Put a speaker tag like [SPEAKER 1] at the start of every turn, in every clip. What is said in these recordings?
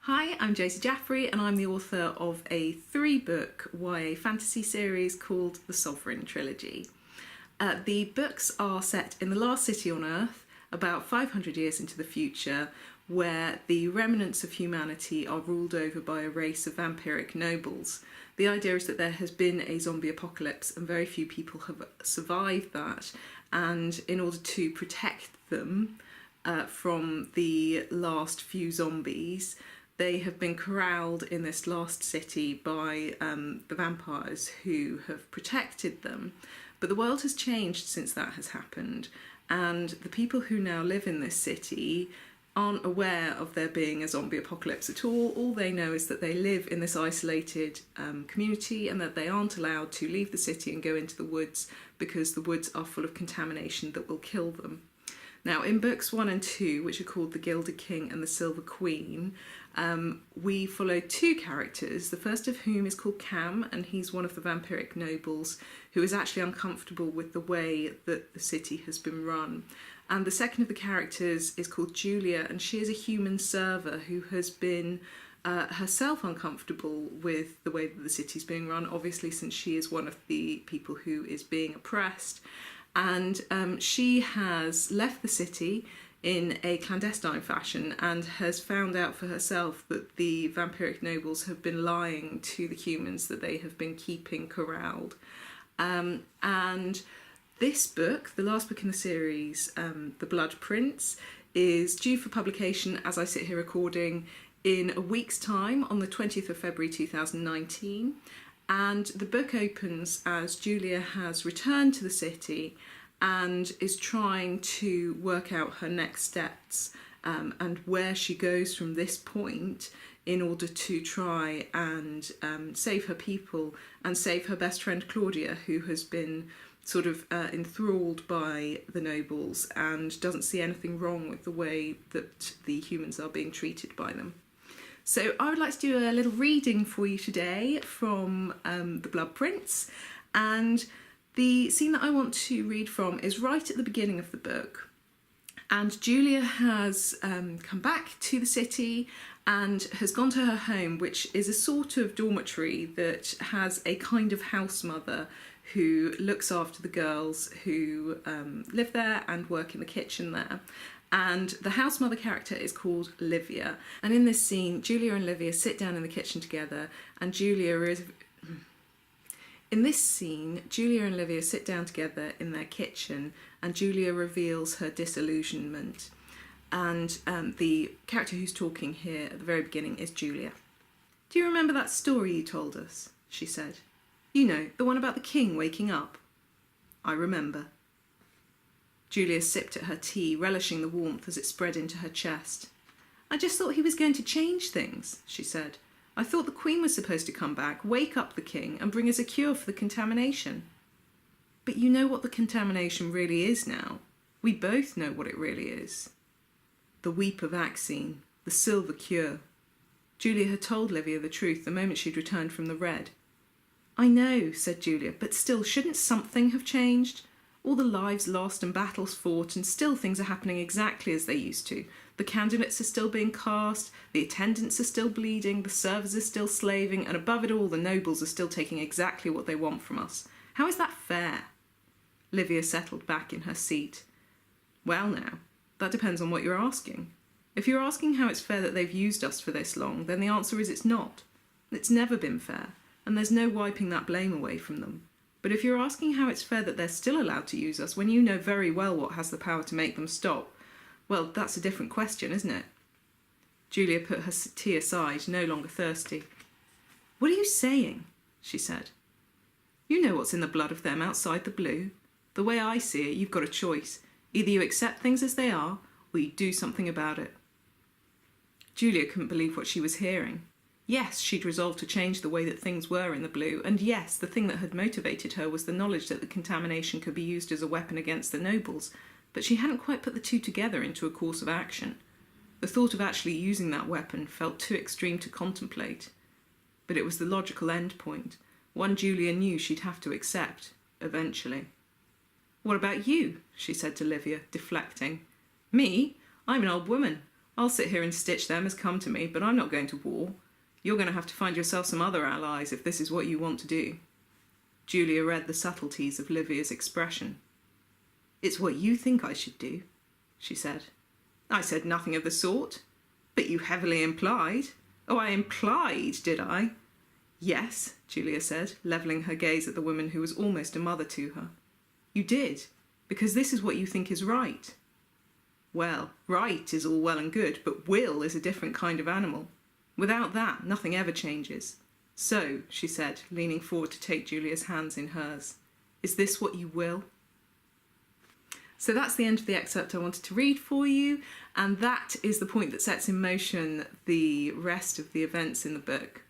[SPEAKER 1] Hi, I'm Josie Jaffrey and I'm the author of a 3-book YA fantasy series called The Sovereign Trilogy. The books are set in the last city on Earth, about 500 years into the future, where the remnants of humanity are ruled over by a race of vampiric nobles. The idea is that there has been a zombie apocalypse and very few people have survived that, and in order to protect them from the last few zombies, they have been corralled in this last city by the vampires who have protected them. But the world has changed since that has happened, and the people who now live in this city aren't aware of there being a zombie apocalypse at all. All they know is that they live in this isolated community and that they aren't allowed to leave the city and go into the woods because the woods are full of contamination that will kill them. Now, in books 1 and 2, which are called The Gilded King and The Silver Queen, we follow 2 characters, the first of whom is called Cam, and he's one of the vampiric nobles who is actually uncomfortable with the way that the city has been run. And the second of the characters is called Julia, and she is a human server who has been herself uncomfortable with the way that the city's being run, obviously since she is one of the people who is being oppressed. And she has left the city in a clandestine fashion and has found out for herself that the vampiric nobles have been lying to the humans that they have been keeping corralled. And this book, the last book in the series, The Blood Prince, is due for publication as I sit here recording in a week's time on the 20th of February 2019. And the book opens as Julia has returned to the city and is trying to work out her next steps and where she goes from this point in order to try and save her people and save her best friend Claudia, who has been sort of enthralled by the nobles and doesn't see anything wrong with the way that the humans are being treated by them. So I would like to do a little reading for you today from The Blood Prince, and the scene that I want to read from is right at the beginning of the book. And Julia has come back to the city and has gone to her home, which is a sort of dormitory that has a kind of house mother who looks after the girls who live there and work in the kitchen there. And the house mother character is called Livia. And in this scene, Julia and Livia sit down in the kitchen together, and in this scene, Julia and Livia sit down together in their kitchen, and Julia reveals her disillusionment. And the character who's talking here at the very beginning is Julia. "Do you remember that story you told us?" she said. "You know, the one about the king waking up." "I remember." Julia sipped at her tea, relishing the warmth as it spread into her chest. "I just thought he was going to change things," she said. "I thought the Queen was supposed to come back, wake up the king, and bring us a cure for the contamination." "But you know what the contamination really is now. We both know what it really is. The weep of Axine, the silver cure." Julia had told Livia the truth the moment she'd returned from the Red. "I know," said Julia, "but still, shouldn't something have changed? All the lives lost and battles fought, and still things are happening exactly as they used to. The candidates are still being cast, the attendants are still bleeding, the servers are still slaving, and above it all, the nobles are still taking exactly what they want from us. How is that fair?" Livia settled back in her seat. "Well now, that depends on what you're asking. If you're asking how it's fair that they've used us for this long, then the answer is it's not. It's never been fair, and there's no wiping that blame away from them. But if you're asking how it's fair that they're still allowed to use us when you know very well what has the power to make them stop, well, that's a different question, isn't it?" Julia put her tea aside, no longer thirsty. "What are you saying?" she said. "You know what's in the blood of them outside the blue. The way I see it, you've got a choice. Either you accept things as they are, or you do something about it." Julia couldn't believe what she was hearing. Yes, she'd resolved to change the way that things were in the blue, and yes, the thing that had motivated her was the knowledge that the contamination could be used as a weapon against the nobles, but she hadn't quite put the two together into a course of action. The thought of actually using that weapon felt too extreme to contemplate. But it was the logical end point, one Julia knew she'd have to accept, eventually. "What about you?" she said to Livia, deflecting. "Me? I'm an old woman. I'll sit here and stitch them as come to me, but I'm not going to war. You're going to have to find yourself some other allies if this is what you want to do. Julia read the subtleties of Livia's expression. It's what you think I should do, she said. I said nothing of the sort. But you heavily implied. Oh, I implied, did I? Yes, Julia said, levelling her gaze at the woman who was almost a mother to her. You did, because this is what you think is right. Well, right is all well and good, but will is a different kind of animal. Without that, nothing ever changes. So, she said, leaning forward to take Julia's hands in hers, is this what you will? So that's the end of the excerpt I wanted to read for you, and that is the point that sets in motion the rest of the events in the book.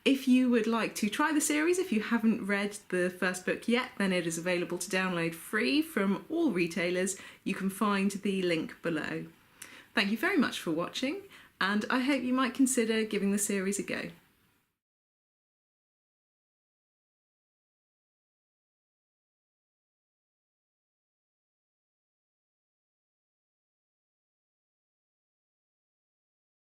[SPEAKER 1] If you would like to try the series, if you haven't read the first book yet, then it is available to download free from all retailers. You can find the link below. Thank you very much for watching, and I hope you might consider giving the series a go.